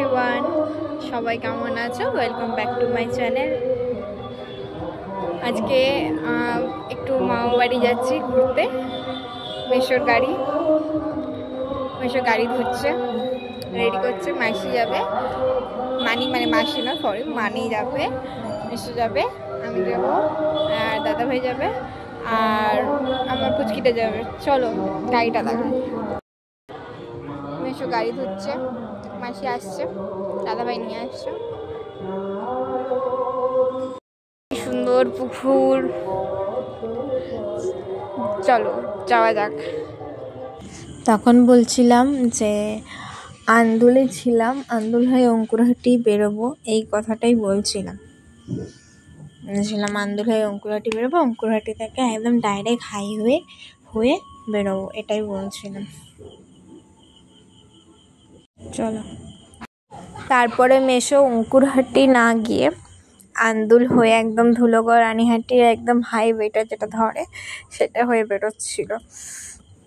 Everyone, সবাই কেমন আছো? Welcome back to my channel. আজকে একটু মামা বাড়ি যাচ্ছি ঘুরতে। মেশোর গাড়ি ধরছে, রেডি করছে। মাসি যাবে, মানে মাসি না, সরি, মানি যাবে, মেশো যাবে, আমি যাবো, আর দাদা ভাই যাবে, আর আমার পুচকিটা যাবে। চলো গাড়িটা দেখা। মেশো গাড়ি ধরছে, মাসি আসছে, দাদাভাই নিয়ে আসছে। সুন্দর পুকুর, চলো যাওয়া যাক। তখন বলছিলাম যে আন্দুলে ছিলাম, আন্দুল হয়ে অঙ্কুরহাটি বেরোবো, এই কথাটাই বলছিলাম। আন্দুল হয়ে অঙ্কুরহাটি বেরোবো, অঙ্কুরহাটি থেকে একদম ডাইরেক্ট হাইওয়ে হয়ে বেরোবো, এটাই বলছিলাম। চলো, তারপরে মেশো অঙ্কুরহাটি না গিয়ে আন্দুল হয়ে একদম ধুলোগড় রানীহাটির একদম হাইওয়েটা যেটা ধরে সেটা হয়ে বেরোচ্ছিল।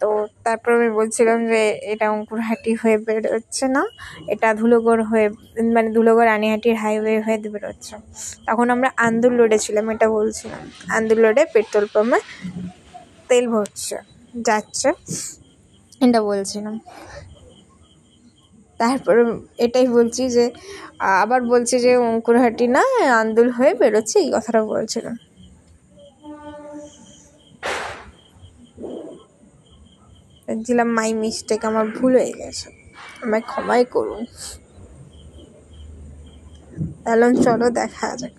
তো তারপর আমি বলছিলাম যে এটা অঙ্কুরহাটি হয়ে বেরোচ্ছে না, এটা ধুলোগড় হয়ে, মানে ধুলোগড় রানীহাটির হাইওয়ে হয়ে বেরোচ্ছে। তখন আমরা আন্দুল রোডে ছিলাম, এটা বলছিলাম। আন্দুল রোডে পেট্রোল পাম্পে তেল ভরছে, যাচ্ছে, এটা বলছিলাম। তারপরে এটাই বলছি যে আবার বলছি যে অঙ্কুরহাটি না, আন্দুল হয়ে বেরোচ্ছে, এই কথাটা বলছিলাম। বলছিলাম মাই মিস্টেক, আমার ভুল হয়ে গেছে, আমায় ক্ষমাই করুন। তাহলে চলো দেখা যাক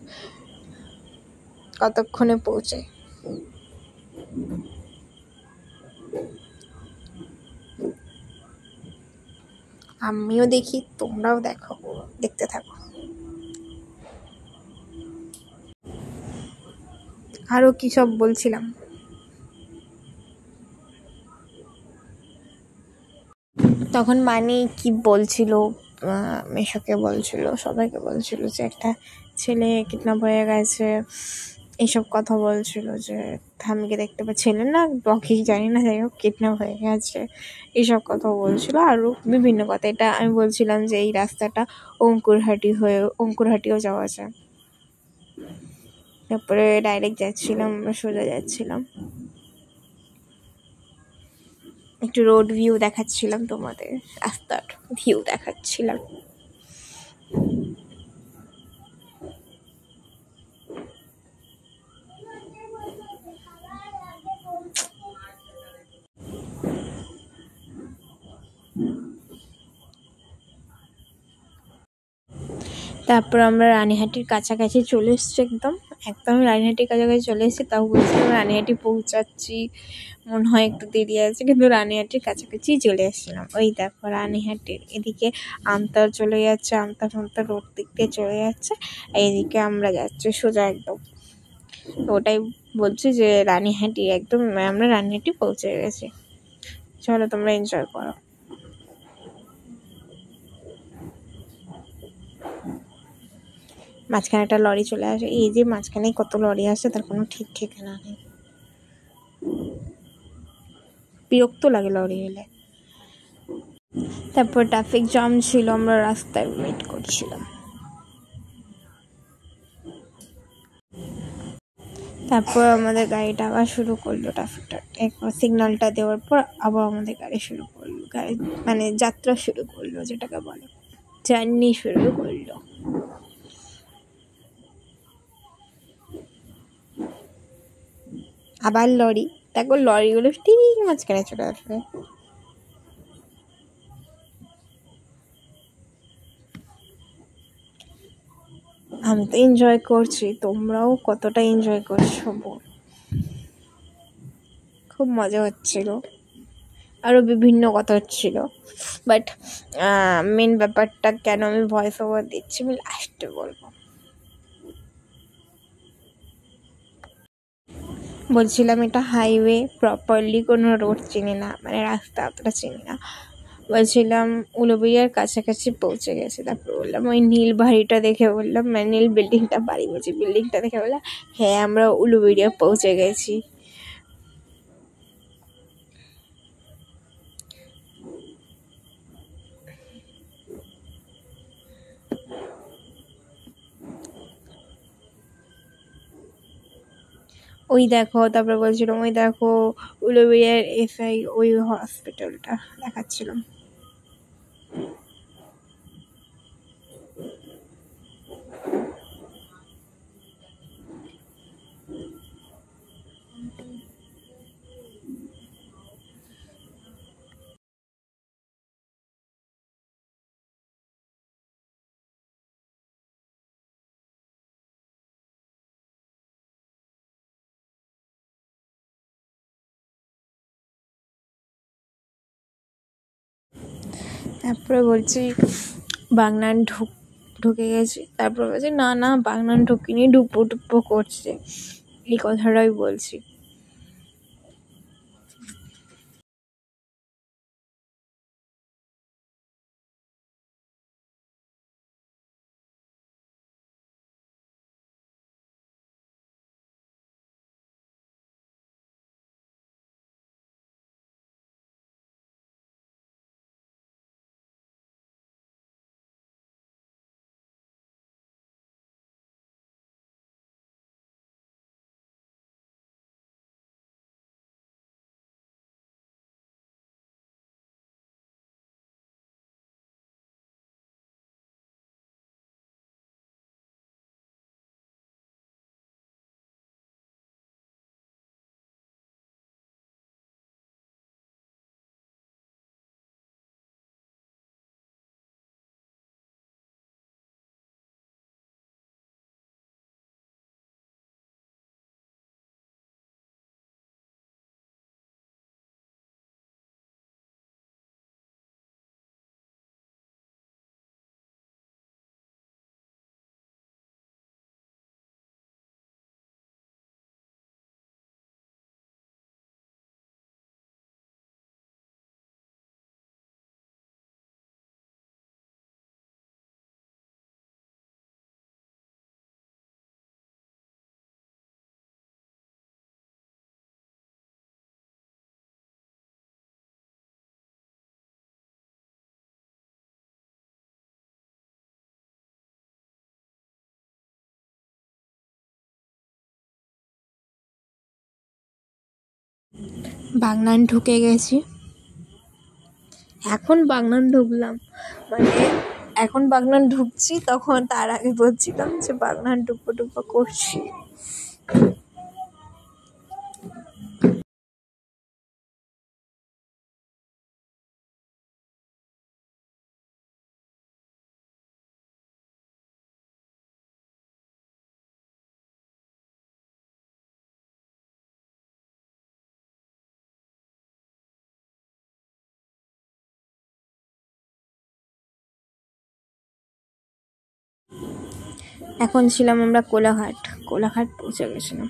কতক্ষণে পৌঁছে। আমিও দেখি, তোমরাও দেখো, দেখতে থাকো। আরো কি সব বলছিলাম। তখন মানে কি বলছিল, মেশোকে বলছিল, সবাইকে বলছিল যে একটা ছেলে কিডন্যাপ হয়ে গেছে, এইসব কথা বলছিল। যে থামিকে দেখতে পাই, ছেলে না বকি জানি না, যাই হোক কিডন্যাপ হয়ে গেছে, এইসব কথা বলছিল। আরও বিভিন্ন কথা। এটা আমি বলছিলাম যে এই রাস্তাটা অঙ্কুরহাটিও যাওয়া যায়। তারপরে ডাইরেক্ট যাচ্ছিলাম, আমরা সোজা যাচ্ছিলাম, একটু রোড ভিউ দেখাচ্ছিলাম তোমাদের, রাস্তার ভিউ দেখাচ্ছিলাম। তারপর আমরা রানীহাটির কাছাকাছি চলে এসেছি, একদম রানীহাটির কাছাকাছি চলে এসেছি। তাও বলছিলাম রানীহাটি পৌঁছাচ্ছি, মনে হয় একটু দেরি আছে, কিন্তু রানীহাটির কাছাকাছি চলে এসেছিলাম। ওই দেখো রানীহাটির এদিকে আমতা চলে যাচ্ছে, আমতা রোড দিক দিয়ে চলে যাচ্ছে, এইদিকে আমরা যাচ্ছি সোজা একদম। ওটাই বলছি যে রানীহাটি একদম, আমরা রানীহাটি পৌঁছে গেছি। চলো তোমরা এনজয় করো। মাঝখানে একটা লরি চলে আসে, এই যে মাঝখানে কত লরি আসে তার কোনো ঠিক ঠিকানা নেই, বিরক্ত লাগে লরি এলে। তারপর ট্রাফিক জ্যাম ছিল, আমরা রাস্তায় ওয়েট করছিলাম। তারপর আমাদের গাড়িটা আবার শুরু করলো, ট্রাফিকটা একবার সিগন্যালটা দেওয়ার পর আবার আমাদের গাড়ি শুরু করলো, গাড়ি মানে যাত্রা শুরু করলো, যেটাকে বলে জার্নি শুরু করলো। আবার লরি, দেখো লরিগুলো ঠিক মাঝখানে চলে আসবে। আমি তো এনজয় করছি, তোমরাও কতটা এনজয় করছো বল। খুব মজা হচ্ছিল, আরও বিভিন্ন কথা হচ্ছিল, বাট মেন ব্যাপারটা কেন আমি ভয়েস ওভার দিচ্ছি আমি লাস্টে বলবো। বলছিলাম এটা হাইওয়ে, প্রপারলি কোনো রোড চিনি না, মানে রাস্তা অতটা চিনি না। বলছিলাম উলুবেড়িয়ার কাছাকাছি পৌঁছে গেছে। তারপর বললাম ওই নীল বাড়িটা দেখে বললাম, মানে নীল বিল্ডিংটা, বাড়ি বলছি, বিল্ডিংটা দেখে বললাম হ্যাঁ আমরা উলুবেড়িয়া পৌঁছে গেছি। ওই দেখো, তারপরে বলছিলাম ওই দেখো উলুবেড়িয়ার এসআই ওই হসপিটালটা দেখাচ্ছিলাম। তারপরে বলছি বাগনান ঢুকে গেছি, তারপর বলছি না না বাগনান ঢুকিনি, ডুপো ডুপো করছে, এই কথাটাই বলছি। বাগনান ঢুকে গেছি, এখন বাগনান ঢুকলাম, মানে এখন বাগনান ঢুকছি, তখন তার আগে বলছিলাম যে বাগনান ডুপো ডুপো করছি। এখন ছিলাম আমরা কোলাঘাট, কোলাঘাট পৌঁছে গেছিলাম।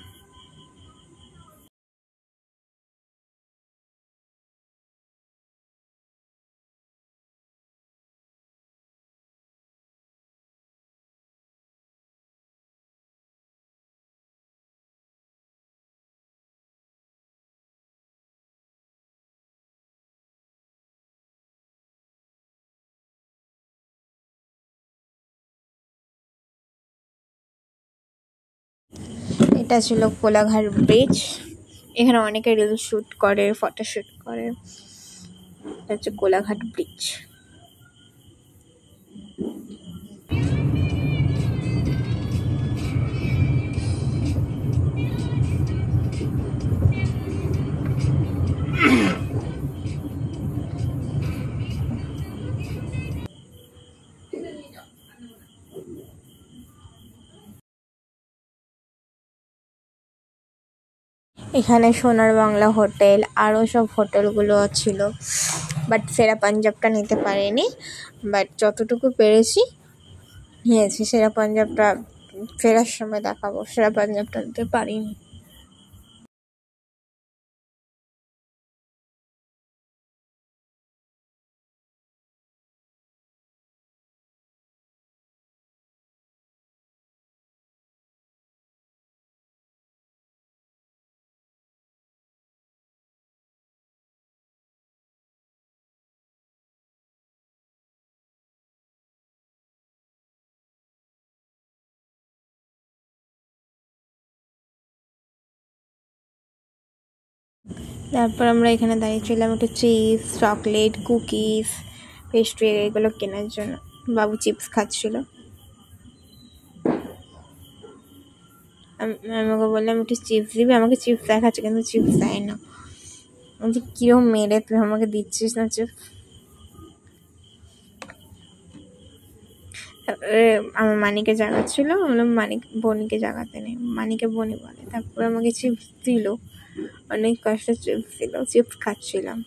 এটা ছিল কোলাঘাট ব্রিজ, এখানে অনেকে রিল শ্যুট করে, ফটো শ্যুট করে। এটা হচ্ছে কোলাঘাট ব্রিজ। এখানে সোনার বাংলা হোটেল, আরও সব হোটেলগুলো ছিল, বাট সেরা পাঞ্জাবটা নিতে পারিনি, বাট যতটুকু পেরেছি নিয়েছি। সেরা পাঞ্জাবটা ফেরার সময় দেখাবো, সেরা পাঞ্জাবটা নিতে পারিনি। তারপর আমরা এখানে দাঁড়িয়েছিলাম একটু চিপস, চকলেট, কুকিজ, পেস্ট্রি এগুলো কেনার জন্য। বাবু চিপস খাচ্ছিল, আমাকে বললাম একটু চিপস দিবি, আমাকে চিপস দেখাচ্ছে কিন্তু চিপস দেয় না। বলছি কিরম মেরে তুই আমাকে দিচ্ছিস না চিপস। আমার মানিকে জাগাচ্ছিল, বললাম মানিক বনিকে জাগাতে নেই, মানিকে বনি বলে। তারপরে আমাকে চিপস দিল, অনেক কষ্টে চিপস দিল, চিপস খাচ্ছিলাম।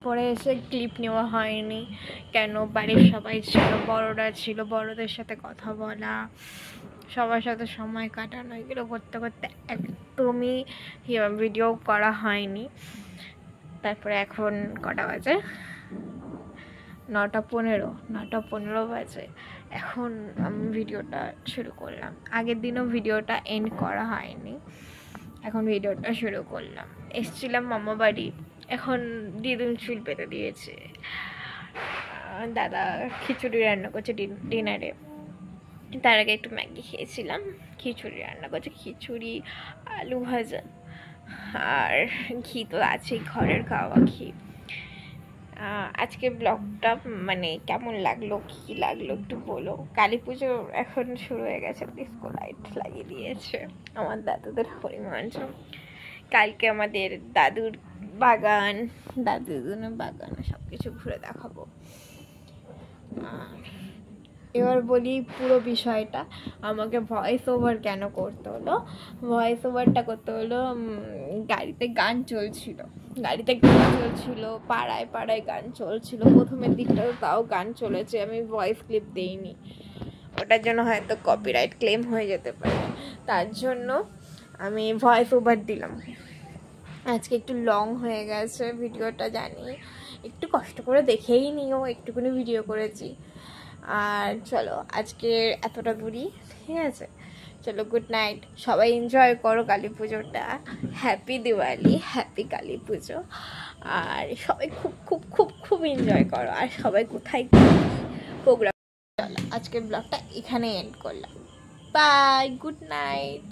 পরে এসে ক্লিপ নেওয়া হয়নি, কেন বাড়ির সবাই ছিল, বড়রা ছিল, বড়দের সাথে কথা বলা, সবার সাথে সময় কাটানো, এগুলো করতে করতে একদমই ভিডিও করা হয়নি। তারপরে এখন কটা বাজে, 9:15 বাজে। এখন আমি ভিডিওটা শুরু করলাম। আগের দিনও ভিডিওটা এন্ড করা হয়নি, এখন ভিডিওটা শুরু করলাম। এসছিলাম মামা বাড়ি, এখন দিদুন চুল পেতে দিয়েছে। দাদা খিচুড়ি রান্না করছে ডিনারে, তার আগে একটু ম্যাগি খেয়েছিলাম। খিচুড়ি রান্না করছে, খিচুড়ি, আলু ভাজা আর ঘি তো আছেই, ঘরের খাওয়া ঘি। আজকে ব্লগটা মানে কেমন লাগলো, কী লাগলো একটু বলো। কালী পুজো এখন শুরু হয়ে গেছে, ডিস্কো লাইট লাগিয়ে দিয়েছে আমার দাদুদের হরিমঞ্চ। কালকে আমাদের দাদুর বাগান, দাদুদের বাগান সব কিছু ঘুরে দেখাবো। এবার বলি পুরো বিষয়টা, আমাকে ভয়েস ওভার কেন করতে হলো। ভয়েস ওভারটা করতে হলো, গাড়িতে গান চলছিল, পাড়ায় পাড়ায় গান চলছিল। প্রথমের দিকটাও তাও গান চলেছে, আমি ভয়েস ক্লিপ দেইনি, ওটার জন্য হয়তো কপিরাইট ক্লেম হয়ে যেতে পারে, তার জন্য আমি ভয়েস ওভার দিলাম। আজকে একটু লং হয়ে গেছে ভিডিওটা, জানি, একটু কষ্ট করে দেখেই নিও, একটুখানি ভিডিও করেছি। আর চলো আজকে এতটা দূরই, ঠিক আছে, চলো গুড নাইট। সবাই এনজয় করো কালী পুজোটা, হ্যাপি দিওয়ালি, হ্যাপি কালী পুজো। আর সবাই খুব খুব খুব খুব এনজয় করো। আর সবাই কোথায় প্রোগ্রাম, চলো আজকের ব্লগটা এখানে এন্ড করলাম। Bye, good night.